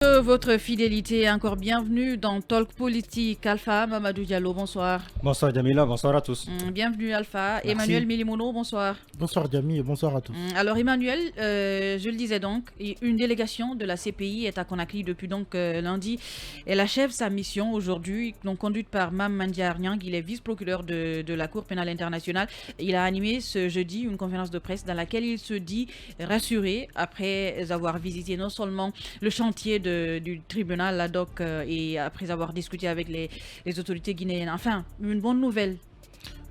Votre fidélité, encore bienvenue dans Talk Politique. Alpha, Mamadou Diallo, bonsoir. Bonsoir Jamila, bonsoir à tous. Bienvenue Alpha. Merci. Emmanuel Milimono, bonsoir. Bonsoir Djami et bonsoir à tous. Alors Emmanuel, je le disais donc, une délégation de la CPI est à Conakry depuis donc lundi. Elle achève sa mission aujourd'hui, donc conduite par Mame Mandiaye Niang. Il est vice-procureur de la Cour pénale internationale. Il a animé ce jeudi une conférence de presse dans laquelle il se dit rassuré après avoir visité non seulement le chantier du tribunal ad hoc et après avoir discuté avec les autorités guinéennes. Enfin, une bonne nouvelle.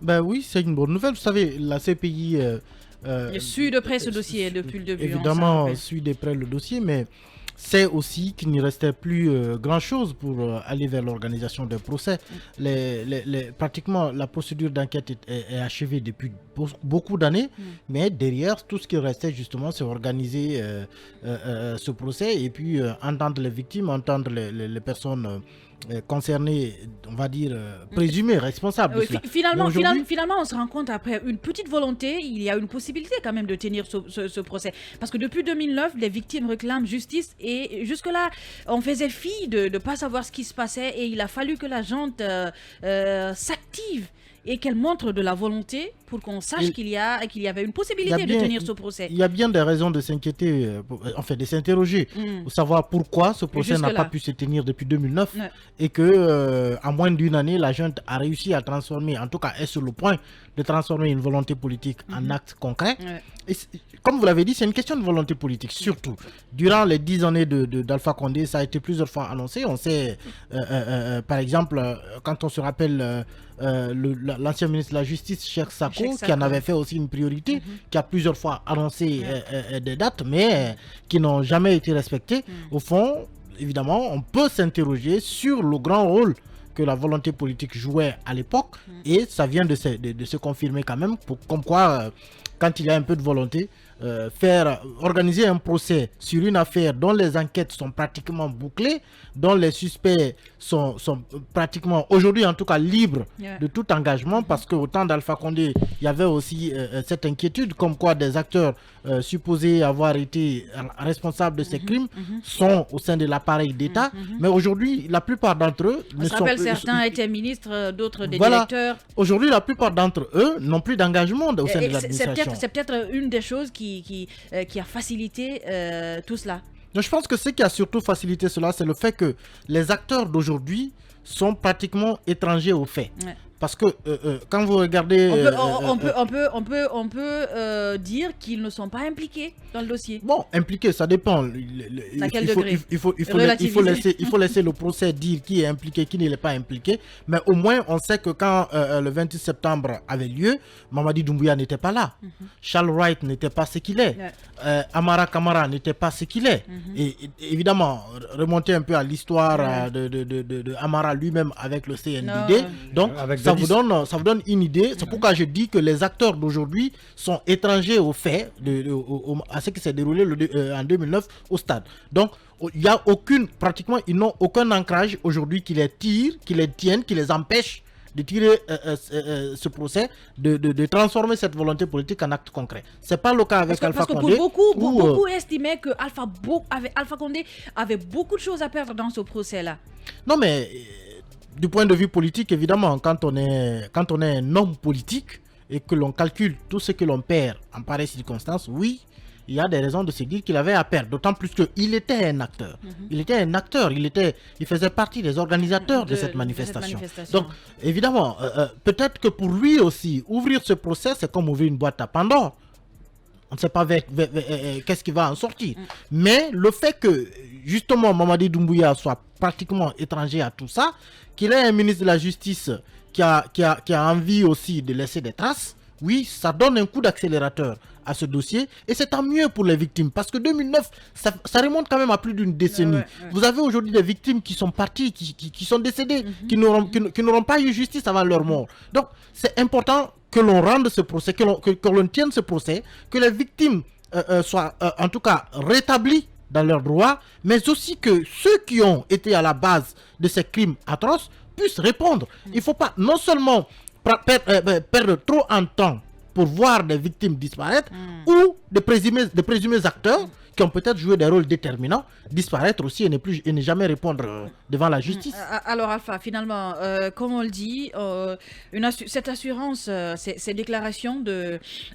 Ben oui, c'est une bonne nouvelle. Vous savez, la CPI... suit de près ce dossier depuis le début. Évidemment, suit de près le dossier, mais c'est aussi qu'il n'y restait plus grand-chose pour aller vers l'organisation des procès. Pratiquement, la procédure d'enquête est achevée depuis beaucoup d'années, mais derrière, tout ce qui restait justement, c'est organiser ce procès et puis entendre les victimes, entendre les personnes concernées, on va dire, présumées responsables. Oui, finalement, on se rend compte après une petite volonté, il y a une possibilité quand même de tenir ce procès. Parce que depuis 2009, les victimes réclament justice et jusque-là, on faisait fi de ne pas savoir ce qui se passait et il a fallu que la junte s'active et qu'elle montre de la volonté pour qu'on sache qu'il y avait une possibilité de tenir ce procès. Il y a bien des raisons de s'inquiéter, de s'interroger, pour savoir pourquoi ce procès n'a pas pu se tenir depuis 2009 et que en moins d'une année, la junte a réussi à transformer, en tout cas est sur le point de transformer une volonté politique en acte concret. Et comme vous l'avez dit, c'est une question de volonté politique, surtout. Durant les 10 années d'Alpha Condé, ça a été plusieurs fois annoncé. On sait, par exemple, quand on se rappelle l'ancien ministre de la Justice, Cheikh Sako, qui en avait fait aussi une priorité, qui a plusieurs fois annoncé des dates, mais qui n'ont jamais été respectées. Au fond, évidemment, on peut s'interroger sur le grand rôle que la volonté politique jouait à l'époque, et ça vient de se confirmer quand même, comme quoi, quand il y a un peu de volonté, organiser un procès sur une affaire dont les enquêtes sont pratiquement bouclées, dont les suspects sont pratiquement, aujourd'hui en tout cas, libres de tout engagement, parce qu'au temps d'Alpha Condé, il y avait aussi cette inquiétude, comme quoi des acteurs supposés avoir été responsables de ces crimes sont au sein de l'appareil d'État, mais aujourd'hui, la plupart d'entre eux... certains étaient ministres, d'autres des directeurs. Aujourd'hui, la plupart d'entre eux n'ont plus d'engagement au sein de l'administration. C'est peut-être une des choses qui a facilité tout cela. Donc, je pense que ce qui a surtout facilité cela, c'est le fait que les acteurs d'aujourd'hui sont pratiquement étrangers aux faits. Parce que quand vous regardez... On peut dire qu'ils ne sont pas impliqués dans le dossier. Bon, impliqués, ça dépend. Il faut laisser le procès dire qui est impliqué, qui ne l'est pas impliqué. Mais au moins, on sait que quand le 26 septembre avait lieu, Mamadi Doumbouya n'était pas là. Charles Wright n'était pas ce qu'il est. Amara Kamara n'était pas ce qu'il est. Et évidemment, remonter un peu à l'histoire de Amara lui-même avec le CNDD. Donc, ça vous donne une idée. C'est pourquoi je dis que les acteurs d'aujourd'hui sont étrangers aux faits, à ce qui s'est déroulé en 2009 au stade. Donc, il y a pratiquement, ils n'ont aucun ancrage aujourd'hui qui les tire, qui les tienne, qui les empêche de tirer ce procès, de transformer cette volonté politique en acte concret. C'est pas le cas avec Alpha Condé. Parce que beaucoup estimaient que Alpha Condé avait beaucoup de choses à perdre dans ce procès-là. Non, mais du point de vue politique, évidemment, quand on est un homme politique et que l'on calcule tout ce que l'on perd en pareille circonstance, oui, il y a des raisons de se dire qu'il avait à perdre, d'autant plus qu'il était un acteur. Il était un acteur, il faisait partie des organisateurs de cette manifestation. Donc, évidemment, peut-être que pour lui aussi, ouvrir ce procès, c'est comme ouvrir une boîte à Pandore. On ne sait pas qu'est-ce qui va en sortir. Mais le fait que, justement, Mamadi Doumbouya soit pratiquement étranger à tout ça, qu'il ait un ministre de la Justice qui a envie aussi de laisser des traces, oui, ça donne un coup d'accélérateur à ce dossier, et c'est tant mieux pour les victimes, parce que 2009, ça remonte quand même à plus d'une décennie. Vous avez aujourd'hui des victimes qui sont parties, qui sont décédées, qui n'auront pas eu justice avant leur mort. Donc, c'est important que l'on rende ce procès, que l'on tienne ce procès, que les victimes soient en tout cas rétablies dans leurs droits, mais aussi que ceux qui ont été à la base de ces crimes atroces puissent répondre. Il ne faut pas non seulement perdre trop en temps pour voir des victimes disparaître ou de présumés acteurs qui ont peut-être joué des rôles déterminants, disparaître aussi et ne jamais répondre devant la justice. Alors Alpha, finalement, comme on le dit, cette assurance, ces déclarations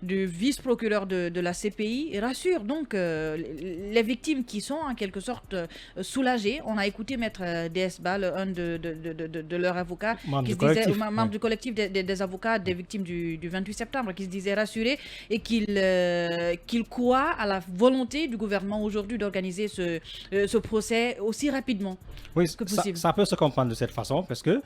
du vice-procureur de la CPI rassurent donc les victimes qui sont en quelque sorte soulagées. On a écouté Maître DSBA, un de leurs avocats, membre du collectif des avocats des victimes du 28 septembre, qui se disait rassuré et qu'il croit à la volonté du gouvernement aujourd'hui d'organiser ce procès aussi rapidement que possible. Ça peut se comprendre de cette façon parce que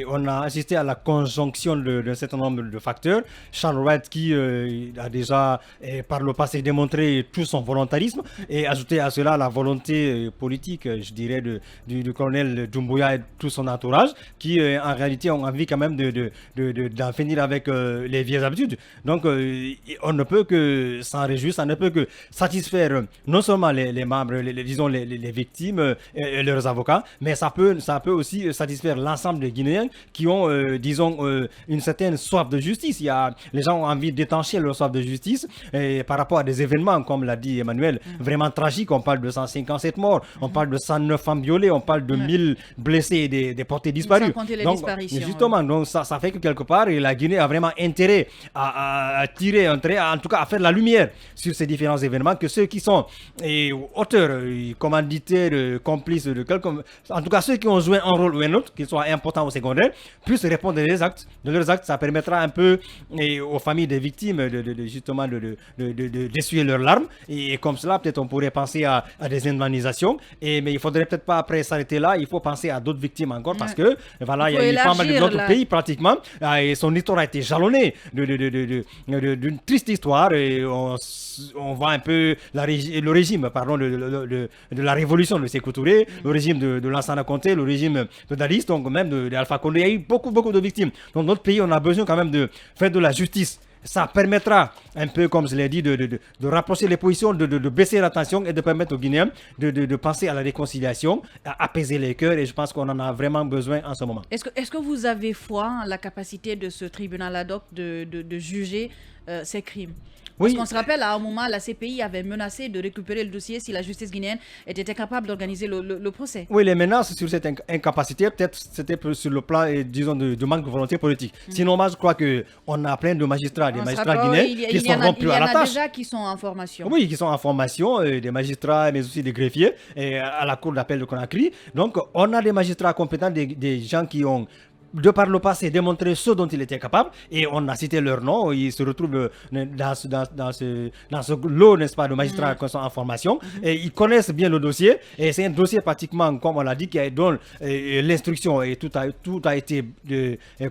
on a assisté à la conjonction d'un certain nombre de facteurs. Charles Wright qui a déjà par le passé démontré tout son volontarisme et ajouté à cela la volonté politique, je dirais, du colonel Doumbouya et tout son entourage qui en réalité ont envie quand même d'en finir avec les vieilles habitudes. Donc on ne peut que s'en réjouir, ça ne peut que satisfaire non seulement les membres, disons les victimes et leurs avocats, mais ça peut aussi satisfaire l'ensemble des Guinéens qui ont, disons, une certaine soif de justice. Les gens ont envie d'étancher leur soif de justice et par rapport à des événements, comme l'a dit Emmanuel, vraiment tragiques. On parle de 157 morts, on parle de 109 femmes violées, on parle de 1000 blessés et des portés disparus. Sans compter les disparitions. Justement, donc ça fait que quelque part, la Guinée a vraiment intérêt à tirer un trait, en tout cas à faire la lumière sur ces différents événements, que ceux qui sont auteurs, commanditaires, complices de en tout cas ceux qui ont joué un rôle ou un autre, qu'ils soient importants ou secondaires, puissent répondre de leurs actes. Ça permettra un peu aux familles des victimes justement d'essuyer leurs larmes et comme cela peut-être on pourrait penser à des indemnisations, mais il faudrait peut-être pas après s'arrêter là, il faut penser à d'autres victimes encore parce que voilà, il y a eu pas mal d'autres pays pratiquement et son histoire a été jalonnée d'une triste histoire et on voit un peu le régime de la révolution de Sékou Touré, le régime de Lansana Conté, le régime de Dadis, donc même d'Alpha Condé. Il y a eu beaucoup de victimes. Donc notre pays, on a besoin quand même de faire de la justice. Ça permettra un peu, comme je l'ai dit, de rapprocher les positions, de baisser la tension et de permettre aux Guinéens de penser à la réconciliation, à apaiser les cœurs et je pense qu'on en a vraiment besoin en ce moment. Est-ce que vous avez foi en la capacité de ce tribunal ad hoc de juger ces crimes? Parce qu'on se rappelle, à un moment, la CPI avait menacé de récupérer le dossier si la justice guinéenne était incapable d'organiser le procès. Oui, les menaces sur cette incapacité, peut-être c'était sur le plan, disons, de manque de volonté politique. Sinon, moi, je crois qu'on a plein de magistrats, des magistrats guinéens qui sont rompus à la tâche. Il y en a déjà qui sont en formation. Oui, qui sont en formation, des magistrats, mais aussi des greffiers, à la cour d'appel de Conakry. Donc, on a des magistrats compétents, des gens qui ont de par le passé démontrer ce dont il était capable et on a cité leur nom, ils se retrouvent dans ce lot, n'est-ce pas, de magistrats qui sont en formation et ils connaissent bien le dossier et c'est un dossier pratiquement, comme on l'a dit, qui donne l'instruction et tout a été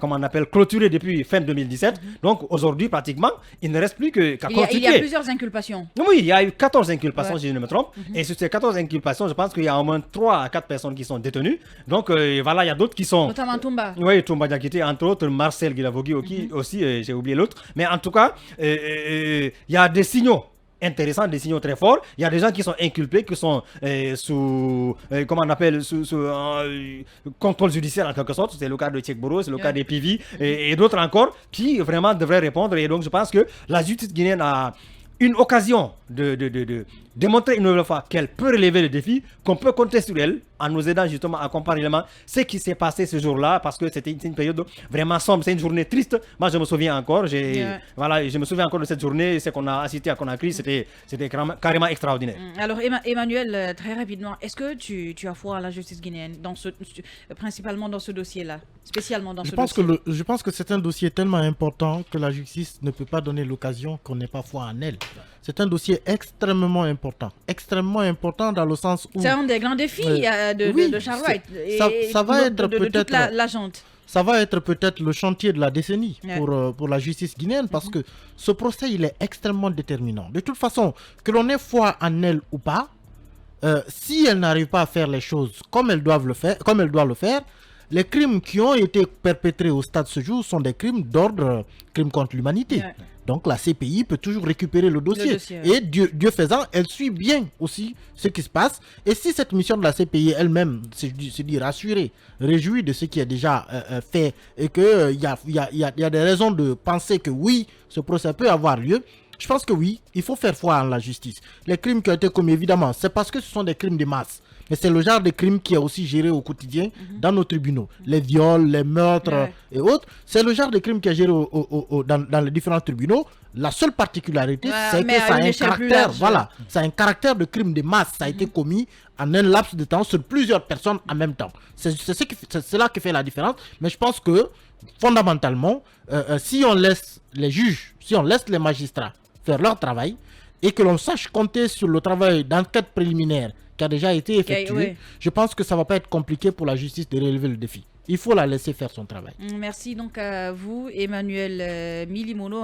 comment on appelle, clôturé depuis fin 2017. Donc aujourd'hui pratiquement il ne reste plus qu'à constituer. Il y a plusieurs inculpations. Oui, il y a eu 14 inculpations si je ne me trompe et sur ces 14 inculpations je pense qu'il y a au moins 3 à 4 personnes qui sont détenues. Donc voilà, il y a d'autres qui sont... Notamment Toumba. Oui, Toumba Diakité, entre autres, Marcel Guilavogui aussi, j'ai oublié l'autre. Mais en tout cas, il y a des signaux intéressants, des signaux très forts. Il y a des gens qui sont inculpés, qui sont sous, comment on appelle, sous contrôle judiciaire en quelque sorte. C'est le cas de Tchekboro, c'est le cas des PV et d'autres encore qui vraiment devraient répondre. Et donc je pense que la justice guinéenne a une occasion de démontrer une nouvelle fois qu'elle peut relever le défi, qu'on peut compter sur elle en nous aidant justement à comparer ce qui s'est passé ce jour-là, parce que c'était une période vraiment sombre, c'est une journée triste. Moi je me souviens encore, je me souviens encore de cette journée, ce qu'on a assisté à Conakry, c'était carrément extraordinaire. Alors Emmanuel, très rapidement, est-ce que tu as foi à la justice guinéenne, principalement dans ce dossier-là, spécialement dans ce dossier? Je pense que c'est un dossier tellement important que la justice ne peut pas donner l'occasion qu'on n'ait pas foi en elle. C'est un dossier extrêmement important dans le sens où... C'est un des grands défis de Charles Wright ça va être peut-être toute la junte. Ça va être peut-être le chantier de la décennie pour la justice guinéenne parce que ce procès, il est extrêmement déterminant. De toute façon, que l'on ait foi en elle ou pas, si elle n'arrive pas à faire les choses comme elle doit le faire, les crimes qui ont été perpétrés au stade de ce jour sont des crimes d'ordre crime contre l'humanité. Donc la CPI peut toujours récupérer le dossier. Et Dieu faisant, elle suit bien aussi ce qui se passe. Et si cette mission de la CPI elle-même se dit rassurée, réjouie de ce qui est déjà fait et qu'il y a des raisons de penser que oui, ce procès peut avoir lieu, Je pense que oui, il faut faire foi en la justice. Les crimes qui ont été commis, évidemment, c'est parce que ce sont des crimes de masse. Mais c'est le genre de crime qui est aussi géré au quotidien dans nos tribunaux. Les viols, les meurtres et autres, c'est le genre de crime qui est géré dans les différents tribunaux. La seule particularité, c'est que ça a un caractère, ça a un caractère de crime de masse. Ça a été commis en un laps de temps sur plusieurs personnes en même temps. C'est cela qui fait la différence. Mais je pense que, fondamentalement, si on laisse les juges, si on laisse les magistrats faire leur travail, et que l'on sache compter sur le travail d'enquête préliminaire qui a déjà été effectué, je pense que ça ne va pas être compliqué pour la justice de relever le défi. Il faut la laisser faire son travail. Merci donc à vous, Emmanuel Milimono.